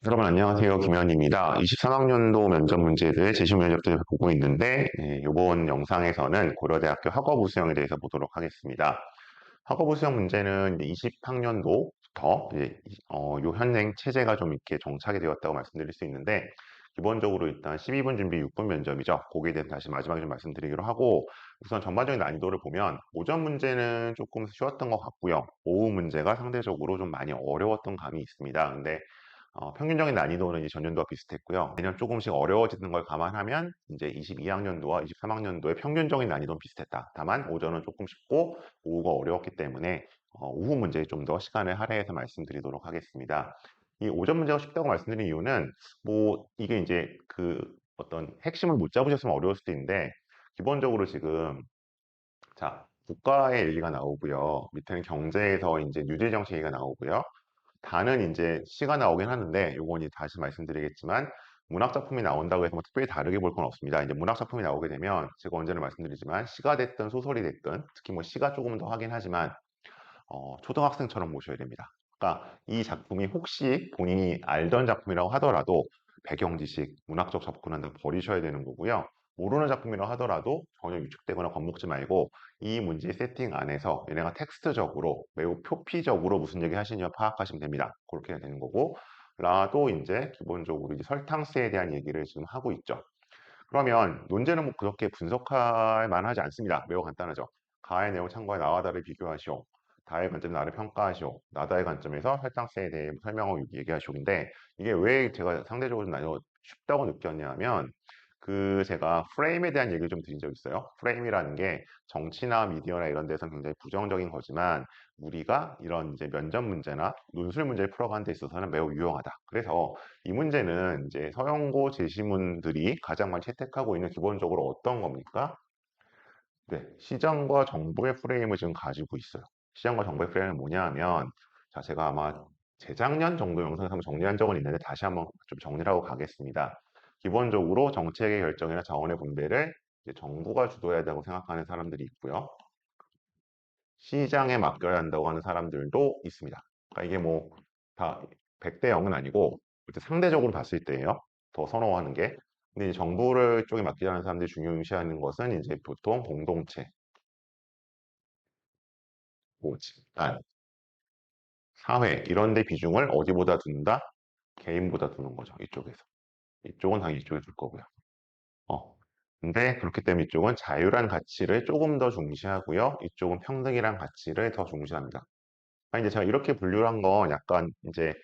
여러분 안녕하세요. 김현입니다. 23학년도 면접 문제들 제시 면접들 보고 있는데 이번 영상에서는 고려대학교 학업우 수형에 대해서 보도록 하겠습니다. 학업우 수형 문제는 20학년도부터 요 현행 체제가 좀 이렇게 정착이 되었다고 말씀드릴 수 있는데 기본적으로 일단 12분 준비 6분 면접이죠. 거기에 대해서 다시 마지막에 좀 말씀드리기로 하고 우선 전반적인 난이도를 보면 오전 문제는 조금 쉬웠던 것 같고요. 오후 문제가 상대적으로 좀 많이 어려웠던 감이 있습니다. 근데 평균적인 난이도는 이제 전년도와 비슷했고요. 매년 조금씩 어려워지는 걸 감안하면 이제 22학년도와 23학년도의 평균적인 난이도는 비슷했다. 다만 오전은 조금 쉽고 오후가 어려웠기 때문에 오후 문제에 좀 더 시간을 할애해서 말씀드리도록 하겠습니다. 이 오전 문제가 쉽다고 말씀드린 이유는 뭐 이게 이제 그 어떤 핵심을 못 잡으셨으면 어려울 수도 있는데 기본적으로 지금 자 국가의 얘기가 나오고요. 밑에는 경제에서 이제 뉴딜 정책 얘기가 나오고요. 다는 이제 시가 나오긴 하는데 요건 이제 다시 말씀드리겠지만 문학 작품이 나온다고 해서 뭐 특별히 다르게 볼 건 없습니다. 이제 문학 작품이 나오게 되면 제가 언제나 말씀드리지만 시가 됐든 소설이 됐든 특히 뭐 시가 조금 더 하긴 하지만 초등학생처럼 모셔야 됩니다. 그러니까 이 작품이 혹시 본인이 알던 작품이라고 하더라도 배경 지식, 문학적 접근은 다 버리셔야 되는 거고요. 모르는 작품이라고 하더라도 전혀 위축되거나 겁먹지 말고 이 문제 세팅 안에서 얘네가 텍스트적으로 매우 표피적으로 무슨 얘기 하시냐 파악하시면 됩니다. 그렇게 해야 되는 거고 라도 이제 기본적으로 이제 설탕세에 대한 얘기를 지금 하고 있죠. 그러면 논제는 뭐 그렇게 분석할 만하지 않습니다. 매우 간단하죠. 가의 내용 참고해 나와 다를 비교하시오. 다의 관점 나를 평가하시오. 나다의 관점에서 혈당세에 대해 설명하고 얘기하시오인데 이게 왜 제가 상대적으로 좀 쉽다고 느꼈냐면 그 제가 프레임에 대한 얘기를 좀 드린 적 있어요. 프레임이라는 게 정치나 미디어나 이런 데서는 굉장히 부정적인 거지만 우리가 이런 이제 면접 문제나 논술 문제를 풀어가는 데 있어서는 매우 유용하다. 그래서 이 문제는 이제 서영고 제시문들이 가장 많이 채택하고 있는 기본적으로 어떤 겁니까? 네, 시장과 정보의 프레임을 지금 가지고 있어요. 시장과 정보의 프레임은 뭐냐 하면, 자, 제가 아마 재작년 정도 영상에서 한번 정리한 적은 있는데 다시 한번 좀 정리를 하고 가겠습니다. 기본적으로 정책의 결정이나 자원의 분배를 이제 정부가 주도해야 된다고 생각하는 사람들이 있고요. 시장에 맡겨야 한다고 하는 사람들도 있습니다. 그러니까 이게 뭐 다 100대 0은 아니고 상대적으로 봤을 때예요. 더 선호하는 게. 근데 이제 정부를 쪽에 맡기자는 사람들이 중요시하는 것은 이제 보통 공동체, 뭐 집단, 사회 이런 데 비중을 어디보다 둔다? 개인보다 두는 거죠. 이쪽에서. 이쪽은 당연히 이쪽에 둘 거고요. 어. 근데 그렇기 때문에 이쪽은 자유란 가치를 조금 더 중시하고요. 이쪽은 평등이란 가치를 더 중시합니다. 이제 제가 이렇게 분류를 한 건 약간 이제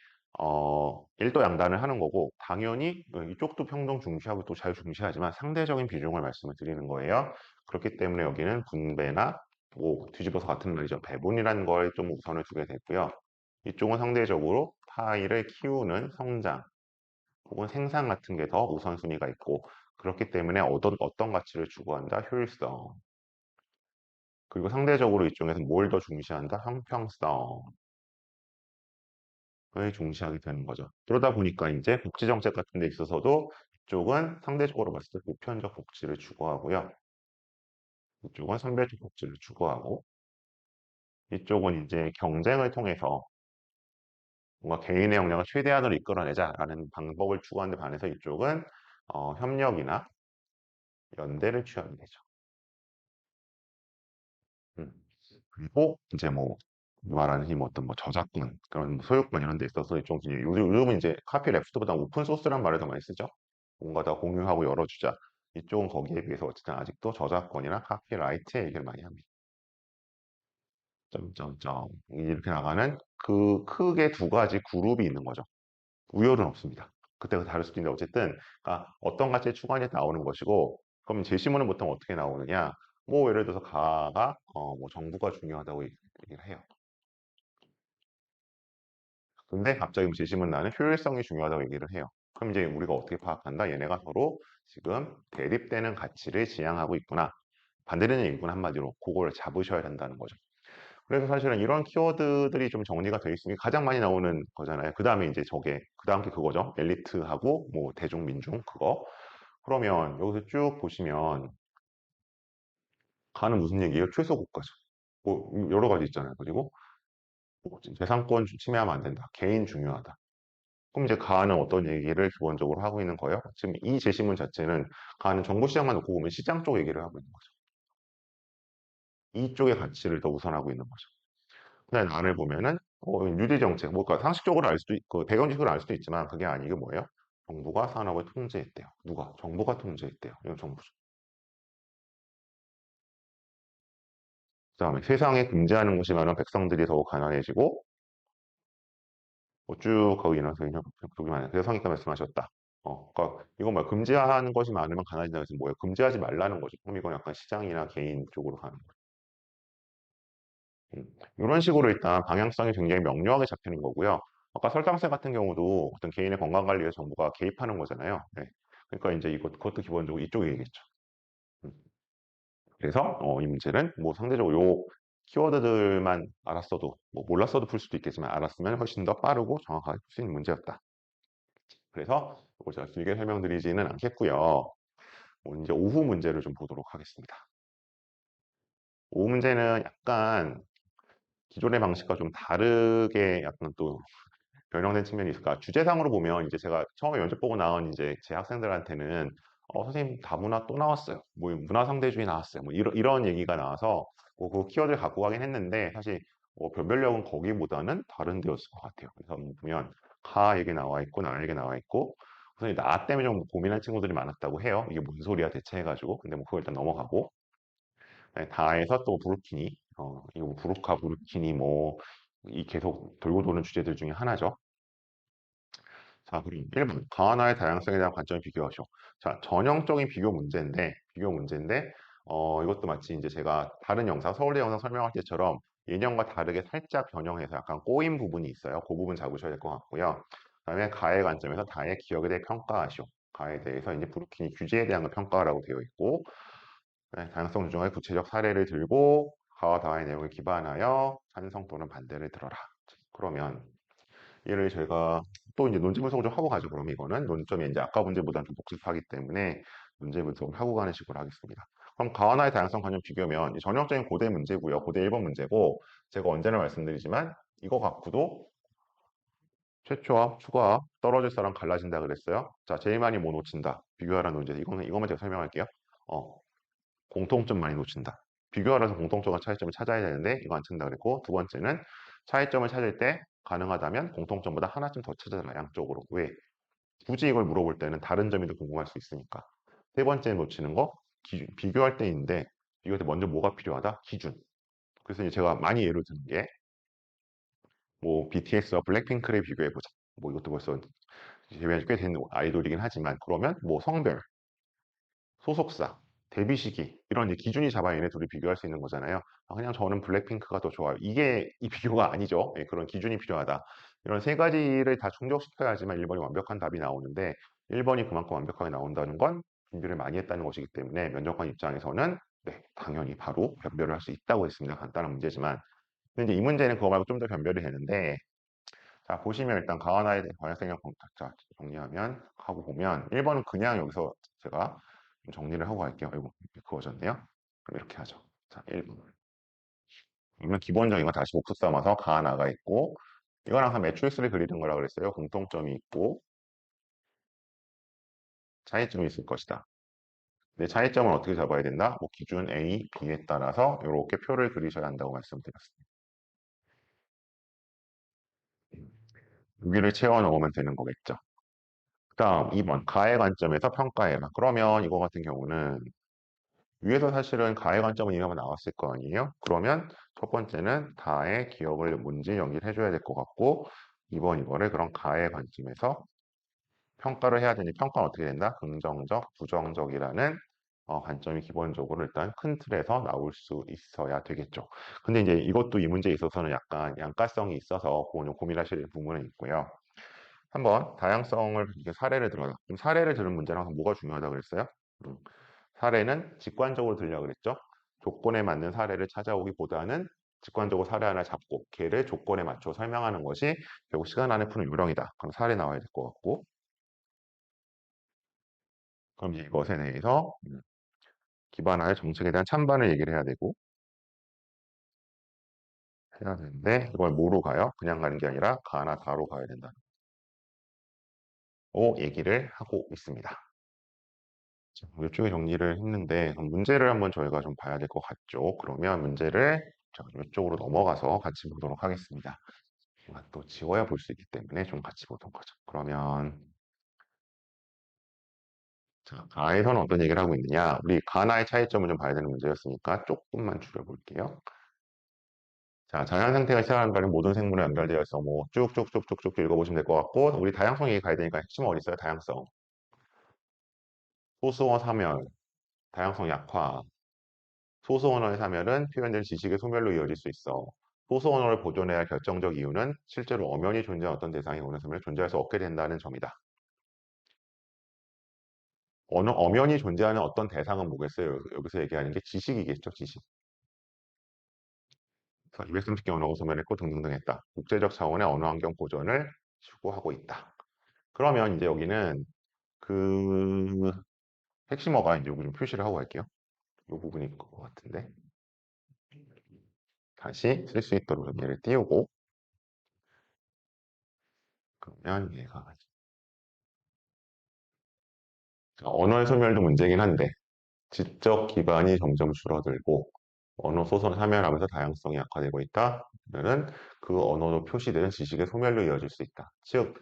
일도양단을 하는 거고 당연히 이쪽도 평등 중시하고 또 자유 중시하지만 상대적인 비중을 말씀을 드리는 거예요. 그렇기 때문에 여기는 분배나 뭐 뒤집어서 같은 말이죠. 배분이라는 걸 좀 우선을 두게 됐고요. 이쪽은 상대적으로 파이를 키우는 성장 혹은 생산 같은 게 더 우선순위가 있고 그렇기 때문에 어떤 가치를 추구한다? 효율성. 그리고 상대적으로 이쪽에서 뭘 더 중시한다? 형평성. 을 중시하게 되는 거죠. 그러다 보니까 이제 복지 정책 같은 데 있어서도 이쪽은 상대적으로 봤을 때 보편적 복지를 추구하고요. 이쪽은 선별적 복지를 추구하고 이쪽은 이제 경쟁을 통해서 뭔가 개인의 역량을 최대한으로 이끌어내자라는 방법을 추구하는 데 반해서 이쪽은 협력이나 연대를 취하게 되죠. 음. 그리고 이제 뭐 말하는 힘 어떤 뭐 저작권 그런 뭐 소유권 이런 데 있어서 좀 요즘은 이제 카피 레프트보다 오픈 소스란 말을 더 많이 쓰죠. 뭔가 다 공유하고 열어주자. 이쪽은 거기에 비해서 어쨌든 아직도 저작권이나 카피라이트의 얘기를 많이 합니다. 점점점 이렇게 나가는 그 크게 두 가지 그룹이 있는 거죠. 우열은 없습니다. 그때가 다를 수도 있는데 어쨌든 그러니까 어떤 가치의 추구하냐에 나오는 것이고 그럼 제시문은 보통 어떻게 나오느냐? 뭐 예를 들어서 가가 뭐 정부가 중요하다고 얘기를 해요. 근데 갑자기 뭐 제시문 나는 효율성이 중요하다고 얘기를 해요. 그럼 이제 우리가 어떻게 파악한다? 얘네가 서로 지금 대립되는 가치를 지향하고 있구나. 반대되는 얘기구나 한마디로 그걸 잡으셔야 된다는 거죠. 그래서 사실은 이런 키워드들이 좀 정리가 되어 있으니 가장 많이 나오는 거잖아요. 그 다음에 이제 저게 그 다음 게 그거죠. 엘리트하고 뭐 대중 민중 그거. 그러면 여기서 쭉 보시면 가는 무슨 얘기예요? 최소 국가죠. 뭐 여러 가지 있잖아요. 그리고 뭐 재산권 침해하면 안 된다. 개인 중요하다. 그럼 이제 가는 어떤 얘기를 기본적으로 하고 있는 거예요? 지금 이 제시문 자체는 가는 정보 시장만 놓고 보면 시장 쪽 얘기를 하고 있는 거죠. 이쪽의 가치를 더 우선하고 있는 거죠. 그다음에 안을 보면은 뉴딜 정책, 뭐 그러니까 상식적으로 알 수도 있고 배경지식으로 알 수도 있지만 그게 아니고 뭐예요? 정부가 산업을 통제했대요. 누가? 정부가 통제했대요. 이건 정부죠. 그다음에 세상에 금지하는 것이 많은 백성들이 더욱 가난해지고 뭐쭉 거기 나서 그냥 그게 많아요. 그래서 성의가 말씀하셨다. 그러니까 이건 뭐야? 금지하는 것이 많으면 가난해진다는 것은 뭐예요? 금지하지 말라는 거죠. 그럼 이건 약간 시장이나 개인 쪽으로 가는 거죠. 이런 식으로 일단 방향성이 굉장히 명료하게 잡히는 거고요. 아까 설탕세 같은 경우도 어떤 개인의 건강 관리에 정부가 개입하는 거잖아요. 네. 그러니까 이제 그것도 기본적으로 이쪽 얘기겠죠. 음. 그래서 이 문제는 뭐 상대적으로 요 키워드들만 알았어도 뭐 몰랐어도 풀 수도 있겠지만 알았으면 훨씬 더 빠르고 정확하게 풀 수 있는 문제였다. 그래서 이걸 제가 길게 설명드리지는 않겠고요. 이제 오후 문제를 좀 보도록 하겠습니다. 오후 문제는 약간 기존의 방식과 좀 다르게 약간 또 변형된 측면이 있을까? 주제상으로 보면 이제 제가 처음에 면접 보고 나온 이제 제 학생들한테는 선생님 다문화 또 나왔어요. 뭐 문화상대주의 나왔어요. 뭐 이런 얘기가 나와서 그 키워드를 갖고 가긴 했는데 사실 변별력은 거기보다는 다른 데였을 것 같아요. 그래서 뭐 보면 가 얘기 나와 있고 나 얘기 나와 있고 선생님 나 때문에 좀 고민할 친구들이 많았다고 해요. 이게 뭔 소리야 대체 해가지고 근데 뭐 그거 일단 넘어가고 네, 다에서 또 부르키니 이거 뭐 부르카 부르키니 뭐 이 계속 돌고 도는 주제들 중에 하나죠. 자, 그럼 1번. 가나의 다양성에 대한 관점을 비교하시오. 자, 전형적인 비교 문제인데, 이것도 마치 이제 제가 다른 영상, 서울대 영상 설명할 때처럼 예년과 다르게 살짝 변형해서 약간 꼬인 부분이 있어요. 그 부분 잡으셔야 될 것 같고요. 그다음에 가의 관점에서 다의 기억에 대해 평가하시오. 가에 대해서 이제 브루킹이 규제에 대한 걸 평가하라고 되어 있고, 네, 다양성 조정의 구체적 사례를 들고 가와 다의 내용을 기반하여 찬성 또는 반대를 들어라. 그러면 얘를 제가 또 이제 논지 분석을 좀 하고 가죠. 그럼 이거는 논점이 이제 아까 문제보다는 좀 복잡하기 때문에 문제 분석을 하고 가는 식으로 하겠습니다. 그럼 가와나의 다양성 관점 비교면 이 전형적인 고대 문제고요. 고대 1번 문제고 제가 언제나 말씀드리지만 이거 갖고도 최초와 추가와 떨어질 사람 갈라진다 그랬어요. 자, 제일 많이 뭐 놓친다. 비교하라는 논제. 이거만 제가 설명할게요. 어, 공통점 많이 놓친다. 비교하라서 공통점과 차이점을 찾아야 되는데 이거 안 찾는다 그랬고 두 번째는 차이점을 찾을 때 가능하다면 공통점보다 하나쯤 더 찾아라 양쪽으로. 왜? 굳이 이걸 물어볼 때는 다른 점이 더 궁금할 수 있으니까. 세 번째 놓치는 거 기준. 비교할 때인데 비교할 때 먼저 뭐가 필요하다? 기준. 그래서 이제 제가 많이 예를 드는 게 뭐 BTS와 블랙핑크를 비교해 보자. 뭐 이것도 벌써 데뷔한 지꽤 된 아이돌이긴 하지만 그러면 뭐 성별, 소속사, 데뷔 시기 이런 이제 기준이 잡아 얘네 둘이 비교할 수 있는 거잖아요. 그냥 저는 블랙핑크가 더 좋아요. 이게 이 비교가 아니죠. 예, 그런 기준이 필요하다. 이런 세 가지를 다 충족시켜야지만 1번이 완벽한 답이 나오는데 1번이 그만큼 완벽하게 나온다는 건 준비를 많이 했다는 것이기 때문에 면접관 입장에서는 네, 당연히 바로 변별을 할 수 있다고 했습니다. 간단한 문제지만 근데 이제 이 문제는 그거 말고 좀 더 변별이 되는데 자 보시면 일단 가와나에 대한 관련성형 자 정리하면 하고 보면 1번은 그냥 여기서 제가 좀 정리를 하고 갈게요. 이거 그어졌네요. 그럼 이렇게 하죠. 자, 1번. 그러면 기본적인 거 다시 복수 삼아서 가나가 있고 이거랑 한 매트리스를 그리는 거라 그랬어요. 공통점이 있고 차이점이 있을 것이다. 근데 차이점을 어떻게 잡아야 된다? 뭐 기준 A, B에 따라서 이렇게 표를 그리셔야 한다고 말씀드렸습니다. 여기를 채워 넣으면 되는 거겠죠. 그다음 2번 가의 관점에서 평가해라. 그러면 이거 같은 경우는 위에서 사실은 가의 관점은 이미 한번 나왔을 거 아니에요? 그러면 첫 번째는 다의 기억을 뭔지 연기를 해줘야 될 것 같고 2번 이거를 그런 가의 관점에서 평가를 해야 되니 평가는 어떻게 된다? 긍정적, 부정적이라는 관점이 기본적으로 일단 큰 틀에서 나올 수 있어야 되겠죠. 근데 이제 이것도 이 문제에 있어서는 약간 양가성이 있어서 그거 좀 고민하실 부분은 있고요. 한번 다양성을 이렇게 사례를 들어라. 그럼 사례를 들은 문제랑 뭐가 중요하다고 그랬어요? 음, 사례는 직관적으로 들려 그랬죠. 조건에 맞는 사례를 찾아오기보다는 직관적으로 사례 하나 잡고 걔를 조건에 맞춰 설명하는 것이 결국 시간 안에 푸는 요령이다. 그럼 사례 나와야 될 것 같고 그럼 이제 이것에 대해서 기반하여 정책에 대한 찬반을 얘기를 해야 되는데 이걸 뭐로 가요? 그냥 가는 게 아니라 가나 다로 가야 된다. 얘기를 하고 있습니다. 자, 이쪽에 정리를 했는데 그럼 문제를 한번 저희가 좀 봐야 될 것 같죠. 그러면 문제를 자, 이쪽으로 넘어가서 같이 보도록 하겠습니다. 또 지워야 볼 수 있기 때문에 좀 같이 보도록 하죠. 그러면 자, 가에서는 어떤 얘기를 하고 있느냐? 우리 가나의 차이점을 좀 봐야 되는 문제였으니까 조금만 줄여볼게요. 자, 자연 상태가 시작하는 바는 모든 생물에 연결되어 있어. 뭐 쭉쭉쭉쭉쭉 읽어보시면 될 것 같고 우리 다양성 얘기 가야 되니까 핵심은 어디 있어요? 다양성. 소수어 사멸, 다양성 약화. 소수 언어의 사멸은 표현된 지식의 소멸로 이어질 수 있어. 소수 언어를 보존해야 할 결정적 이유는 실제로 엄연히 존재한 어떤 대상이 오는 소멸 존재할 수 없게 된다는 점이다. 엄연히 존재하는 어떤 대상은 뭐겠어요? 여기서 얘기하는 게 지식이겠죠, 지식. 그래서 230개 언어가 소멸했고 등등등 했다. 국제적 차원의 언어 환경 보존을 추구하고 있다. 그러면 이제 여기는 그 핵심어가 이제 여기 좀 표시를 하고 갈게요. 이 부분일 것 같은데. 다시 쓸 수 있도록 얘를 띄우고 그러면 얘가 언어의 소멸도 문제긴 한데 지적 기반이 점점 줄어들고 언어 소설 사멸하면서 다양성이 약화되고 있다. 그러면 그 언어로 표시되는 지식의 소멸로 이어질 수 있다. 즉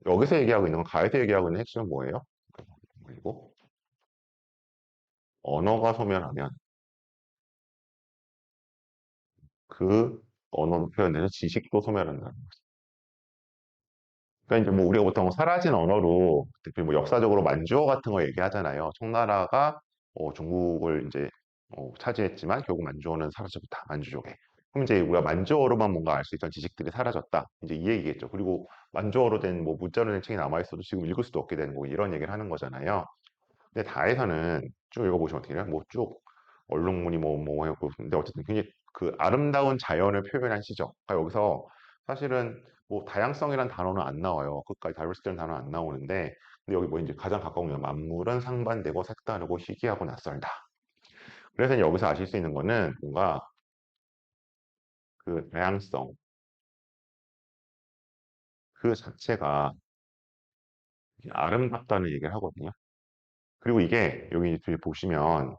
여기서 얘기하고 있는 건 가에서 얘기하고 있는 핵심은 뭐예요? 그리고 언어가 소멸하면 그 언어로 표현되는 지식도 소멸한다. 그러니까 이제 뭐 우리가 보통 사라진 언어로 특히 뭐 역사적으로 만주어 같은 거 얘기하잖아요. 청나라가 중국을 이제 차지했지만 결국 만주어는 사라졌다. 만주족에. 그럼 이제 우리가 만주어로만 뭔가 알 수 있던 지식들이 사라졌다. 이제 이 얘기겠죠. 그리고 만주어로 된 뭐 문자로 된 책이 남아 있어도 지금 읽을 수도 없게 되는 거고 이런 얘기를 하는 거잖아요. 근데 다에서는 쭉 읽어보시면 어떻게 돼요? 뭐 쭉 얼룩무늬 뭐 하고 근데 어쨌든 굉장히 그 아름다운 자연을 표현한 시죠. 그러니까 여기서 사실은 뭐 다양성이란 단어는 안 나와요. 끝까지 다이버시티라는 단어는 안 나오는데 근데 여기 뭐 이제 가장 가까운 게 만물은 상반되고 색다르고 희귀하고 낯설다. 그래서 여기서 아실 수 있는 거는 뭔가 그 다양성 그 자체가 아름답다는 얘기를 하거든요. 그리고 이게 여기 뒤에 보시면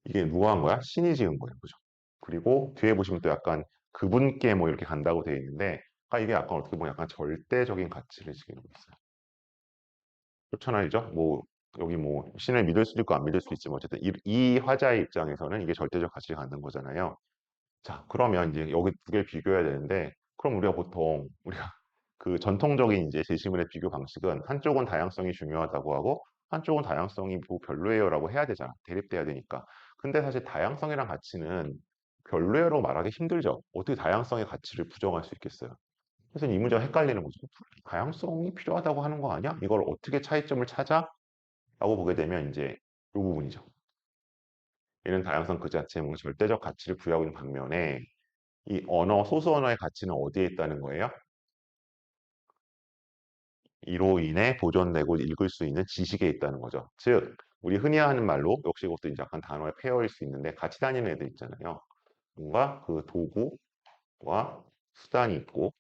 이게 누가 한 거야? 신이 지은 거예요. 그죠? 그리고 뒤에 보시면 또 약간 그분께 뭐 이렇게 간다고 되어 있는데, 아, 이게 약간 어떻게 보면 약간 절대적인 가치를 지니고 있어요. 그렇잖아요. 죠 뭐, 여기 뭐, 신을 믿을 수도 있고 안 믿을 수도 있지만, 어쨌든 이 화자의 입장에서는 이게 절대적 가치를 갖는 거잖아요. 자, 그러면 이제 여기 두 개를 비교해야 되는데, 그럼 우리가 보통, 우리가 그 전통적인 이제 제시문의 비교 방식은 한쪽은 다양성이 중요하다고 하고, 한쪽은 다양성이 뭐 별로예요라고 해야 되잖아. 대립돼야 되니까. 근데 사실 다양성이란 가치는 별로예요라고 말하기 힘들죠. 어떻게 다양성의 가치를 부정할 수 있겠어요? 그래서 이 문제가 헷갈리는 거죠. 다양성이 필요하다고 하는 거 아니야? 이걸 어떻게 차이점을 찾아? 라고 보게 되면 이제 이 부분이죠. 이런 다양성 그 자체에 뭔가 절대적 가치를 부여하고 있는 반면에 이 언어, 소수 언어의 가치는 어디에 있다는 거예요? 이로 인해 보존되고 읽을 수 있는 지식에 있다는 거죠. 즉, 우리 흔히 하는 말로 역시 이것도 이제 약간 단어의 페어일 수 있는데 같이 다니는 애들 있잖아요. 뭔가 그 도구와 수단이 있고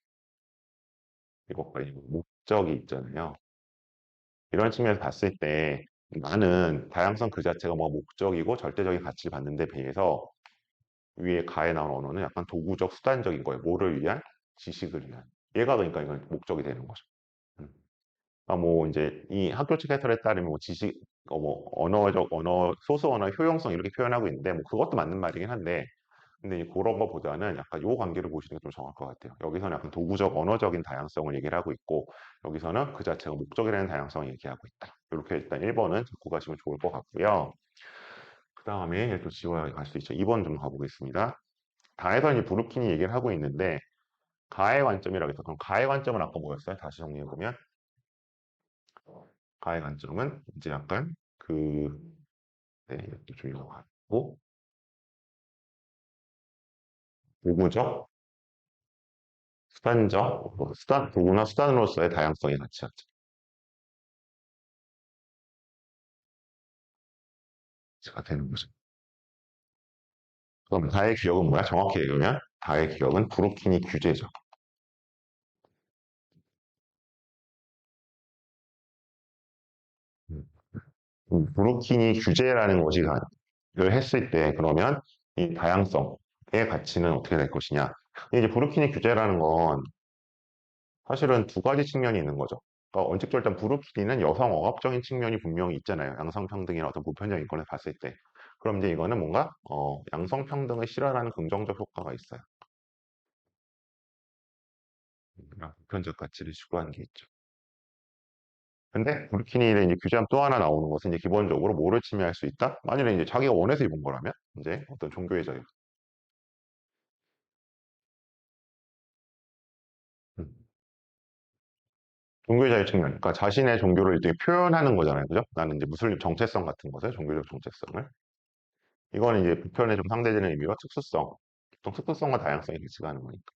이것과 이제 목적이 있잖아요. 이런 측면에서 봤을 때 나는 다양성 그 자체가 뭐 목적이고 절대적인 가치를 받는 데 비해서 위에 가에 나온 언어는 약간 도구적 수단적인 거예요. 뭐를 위한? 지식을 위한. 얘가 그러니까 이건 목적이 되는 거죠. 음. 아, 뭐 이제 이 학교 측 해설에 따르면 뭐 지식, 뭐 언어적 언어 소수 언어 효용성 이렇게 표현하고 있는데 뭐 그것도 맞는 말이긴 한데 근데 그런 거보다는 약간 요 관계를 보시는 게 좀 정확할 것 같아요. 여기서는 약간 도구적 언어적인 다양성을 얘기를 하고 있고 여기서는 그 자체가 목적이라는 다양성을 얘기하고 있다. 이렇게 일단 1번은 듣고 가시면 좋을 것 같고요. 그 다음에 또 지워야 갈 수 있죠. 2번 좀 가보겠습니다. 다에서 이제 브루킨이 얘기를 하고 있는데 가의 관점이라고 해서 그럼 가의 관점은 아까 뭐였어요? 다시 정리해보면 가의 관점은 이제 약간 그 네, 이것도 좀 읽어봤고 도구적, 수단적, 뭐 수단, 도구나 수단으로서의 다양성의 가치가 되는 거죠. 그럼 다의 기억은 뭐야? 정확히 얘기하면 다의 기억은 브루키니 규제죠. 브루키니 규제라는 것이 를 했을 때 그러면 이 다양성의 가치는 어떻게 될 것이냐. 근데 이제 브루키니 규제라는 건 사실은 두 가지 측면이 있는 거죠. 그러니까 원칙적으로 일단 부르키니는 여성 억압적인 측면이 분명히 있잖아요. 양성평등이나 어떤 보편적인 인권을 봤을 때. 그럼 이제 이거는 뭔가 양성평등을 실현하는 긍정적 효과가 있어요. 보편적 가치를 추구하는 게 있죠. 근데 부르키니를 이제 규제하면 또 하나 나오는 것은 이제 기본적으로 뭐를 침해할 수 있다? 만일에 이제 자기가 원해서 입은 거라면 이제 어떤 종교의 자유. 음. 종교의 자유 측면. 그러니까 자신의 종교를 이렇게 표현하는 거잖아요. 그죠? 나는 이제 무슬림 정체성 같은 것을, 종교적 정체성을. 이거는 이제 보편에 좀 상대되는 의미와 특수성, 또 특수성과 다양성이 같이 가는 거니까.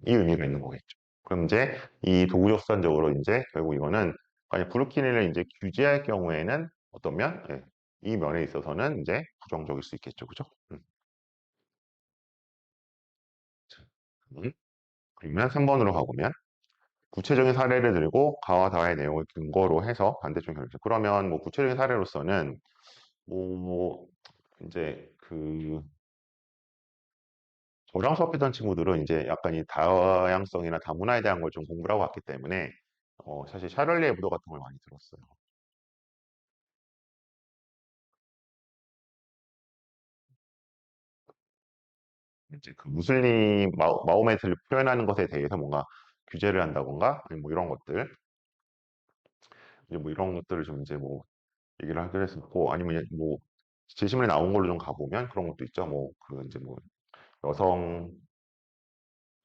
이 의미가 있는 거겠죠. 그럼 이제 이 도구적선적으로 이제 결국 이거는 만약 브루키니를 이제 규제할 경우에는 어떤 면? 예, 이 면에 있어서는 이제 부정적일 수 있겠죠. 그죠? 자, 그러면 3번으로 가보면 구체적인 사례를 들고 가와 다의 내용을 근거로 해서 반대쪽 결정. 그러면 뭐 구체적인 사례로서는 뭐 이제 그 저랑 수업했던 친구들은 이제 약간 이 다양성이나 다문화에 대한 걸 좀 공부를 하고 왔기 때문에 사실 샤를리 에브도 같은 걸 많이 들었어요. 이제 그 무슬림 마호메트를 표현하는 것에 대해서 뭔가 규제를 한다던가 아니면 뭐 이런 것들 이제 뭐 이런 것들을 좀 이제 뭐 얘기를 하기로 했었고 아니면 뭐 제시문에 나온 걸로 좀 가보면 그런 것도 있죠. 뭐 그 이제 뭐 여성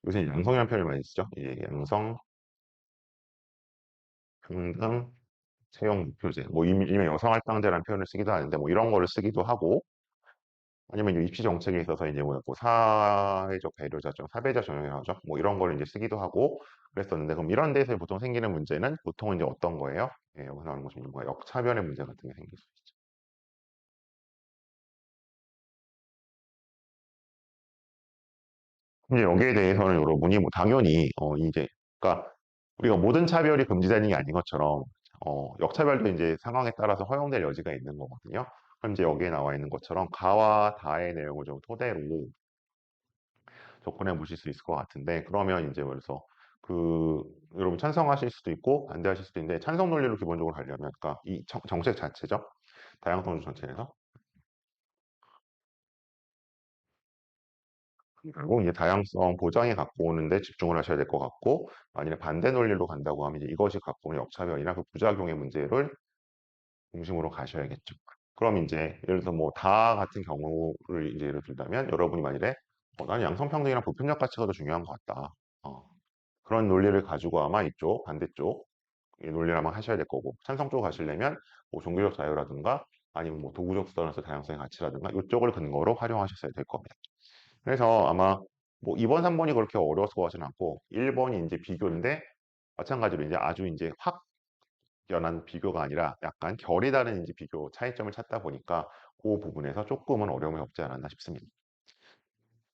요새 양성이라는 표현을 많이 쓰죠. 이게 양성 평등 채용 목표제 뭐 이미 여성 할당제라는 표현을 쓰기도 하는데 뭐 이런 거를 쓰기도 하고 아니면 이제 입시 정책에 있어서 이제 뭐 사회적 배려자적, 사회적 정의라죠. 뭐 이런 걸 이제 쓰기도 하고 그랬었는데 그럼 이런 데서 보통 생기는 문제는 보통 이제 어떤 거예요? 예, 여기서 나오는 것이 뭔가 역차별의 문제 같은 게 생길 수 있죠. 근데 여기에 대해서는 여러분이 뭐 당연히 이제 그러니까 우리가 모든 차별이 금지되는 게 아닌 것처럼 역차별도 이제 상황에 따라서 허용될 여지가 있는 거거든요. 그럼 이제 여기에 나와 있는 것처럼 가와 다의 내용을 좀 토대로 접근해 보실 수 있을 것 같은데 그러면 이제 그래서 그 여러분 찬성하실 수도 있고 반대하실 수도 있는데 찬성 논리로 기본적으로 가려면 그러니까 이 정책 자체죠. 다양성 전체에서 결국 이제 다양성 보장이 갖고 오는데 집중을 하셔야 될 것 같고 만약에 반대 논리로 간다고 하면 이제 이것이 갖고 오는 역차별이나 그 부작용의 문제를 중심으로 가셔야겠죠. 그럼 이제 예를 들어서 뭐 다 같은 경우를 이제 예를 들자면 여러분이 만일에 나는 양성평등이랑 보편적 가치가 더 중요한 것 같다. 어, 그런 논리를 가지고 아마 이쪽 반대쪽 이 논리를 아마 하셔야 될 거고 찬성 쪽으로 가시려면 뭐 종교적 자유라든가 아니면 뭐 도구적 수단에서 다양성의 가치라든가 이쪽을 근거로 활용하셨어야 될 겁니다. 그래서 아마 뭐 2번, 3번이 그렇게 어려워서 하진 않고 1번이 이제 비교인데 마찬가지로 이제 아주 이제 확연한 비교가 아니라 약간 결이 다른 이제 비교 차이점을 찾다 보니까 그 부분에서 조금은 어려움이 없지 않았나 싶습니다.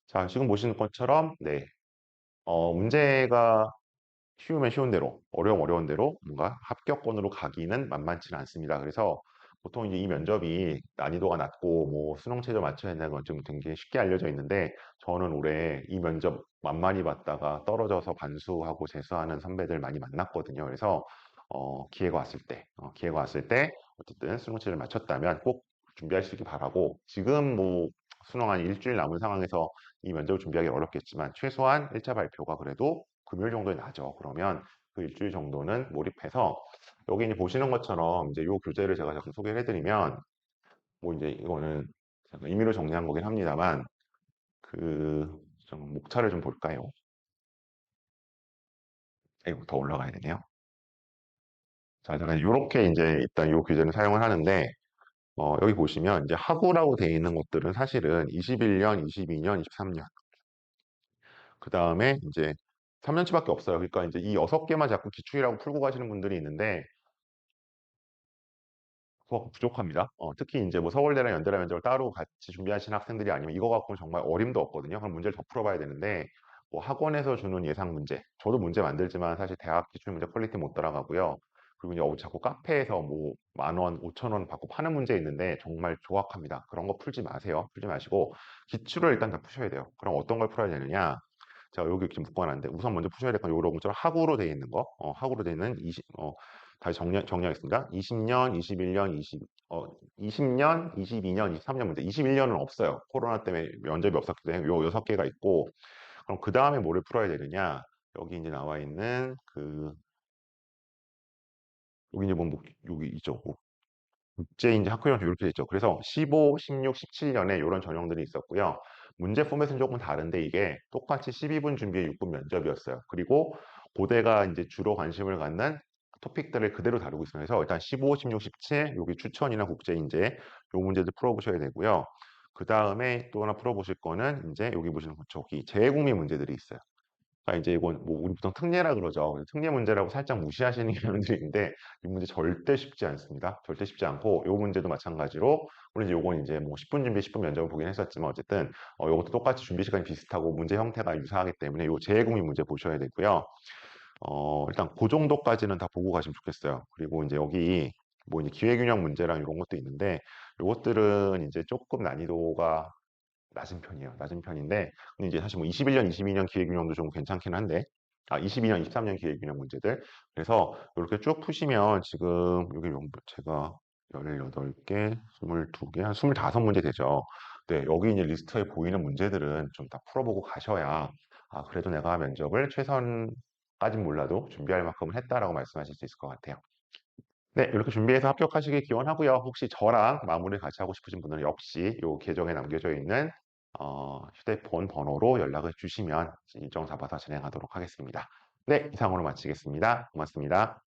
자, 지금 보시는 것처럼 네, 문제가 쉬우면 쉬운 대로, 어려우면 어려운 대로 뭔가 합격권으로 가기는 만만치는 않습니다. 그래서 보통 이제 이 면접이 난이도가 낮고 뭐 수능 최저 맞춰야 된다는 건 좀 굉장히 쉽게 알려져 있는데 저는 올해 이 면접 만만히 봤다가 떨어져서 반수하고 재수하는 선배들 많이 만났거든요. 그래서 기회가 왔을 때 어쨌든 수능 최저를 맞췄다면 꼭 준비하시기 바라고 지금 뭐 수능 한 일주일 남은 상황에서 이 면접을 준비하기 어렵겠지만 최소한 1차 발표가 그래도 금요일 정도에 나죠. 그러면 그 일주일 정도는 몰입해서 여기 이제 보시는 것처럼 이제 요 교재를 제가 잠깐 소개를 해드리면 뭐 이제 이거는 잠깐 임의로 정리한 거긴 합니다만 그 좀 목차를 좀 볼까요? 이거 더 올라가야 되네요. 자, 제가 이렇게 이제 일단 요 교재를 사용을 하는데 여기 보시면 이제 학우라고 되어 있는 것들은 사실은 21년, 22년, 23년 그 다음에 이제 3년치밖에 없어요. 그러니까 이제 이 6개만 자꾸 기출이라고 풀고 가시는 분들이 있는데 그거 부족합니다. 특히 이제 뭐 서울대랑 연대랑 면접을 따로 같이 준비하시는 학생들이 아니면 이거 갖고는 정말 어림도 없거든요. 그럼 문제를 더 풀어봐야 되는데 뭐 학원에서 주는 예상 문제, 저도 문제 만들지만 사실 대학 기출 문제 퀄리티 못 따라가고요. 그리고 이제 자꾸 카페에서 뭐 10,000원, 5,000원 받고 파는 문제 있는데 정말 조악합니다. 그런 거 풀지 마세요. 풀지 마시고 기출을 일단 다 푸셔야 돼요. 그럼 어떤 걸 풀어야 되느냐? 자, 여기 이렇게 묶어놨는데 우선 먼저 푸셔야 될 건 요런 것처럼 학으로 되어 있는 거, 학으로 되어 있는 다시 정리하겠습니다. 20년, 21년, 20년, 22년, 23년 문제. 21년은 없어요. 코로나 때문에 면접이 없었기 때문에 요 6개가 있고, 그럼 그 다음에 뭐를 풀어야 되느냐? 여기 이제 나와 있는 여기 이제 여기 있죠. 국제인지 학교연수 이렇게 돼 있죠. 그래서 15, 16, 17년에 이런 전형들이 있었고요. 문제 포맷은 조금 다른데 이게 똑같이 12분 준비에 6분 면접이었어요. 그리고 고대가 이제 주로 관심을 갖는 토픽들을 그대로 다루고 있습니다. 그래서 일단 15, 16, 17 여기 추천이나 국제인재 요 문제들 풀어보셔야 되고요. 그 다음에 또 하나 풀어보실 거는 이제 여기 보시는 저기 재외국민 문제들이 있어요. 그러니까 이제 이건 뭐 우리 보통 특례라 그러죠. 특례 문제라고 살짝 무시하시는 경우들이 있는데 이 문제 절대 쉽지 않습니다. 절대 쉽지 않고 이 문제도 마찬가지로 물론 이제 요건 이제 뭐 10분 준비 10분 면접을 보긴 했었지만 어쨌든 요것도 똑같이 준비 시간이 비슷하고 문제 형태가 유사하기 때문에 요 재외국민 문제 보셔야 되고요. 일단 그 정도까지는 다 보고 가시면 좋겠어요. 그리고 이제 여기 뭐 이제 기회균형 문제랑 이런 것도 있는데 요것들은 이제 조금 난이도가 낮은 편이에요. 낮은 편인데, 근데 이제 사실 뭐 21년, 22년 기회균형도 좀 괜찮긴 한데, 22년, 23년 기회균형 문제들. 그래서 이렇게 쭉 푸시면 지금 여기 제가 18개, 22개, 한 25문제 되죠. 네, 여기 이제 리스트에 보이는 문제들은 좀 다 풀어보고 가셔야, 그래도 내가 면접을 최선까진 몰라도 준비할 만큼은 했다라고 말씀하실 수 있을 것 같아요. 네, 이렇게 준비해서 합격하시길 기원하고요. 혹시 저랑 마무리 같이 하고 싶으신 분들은 역시 이 계정에 남겨져 있는 휴대폰 번호로 연락을 주시면 일정 잡아서 진행하도록 하겠습니다. 네, 이상으로 마치겠습니다. 고맙습니다.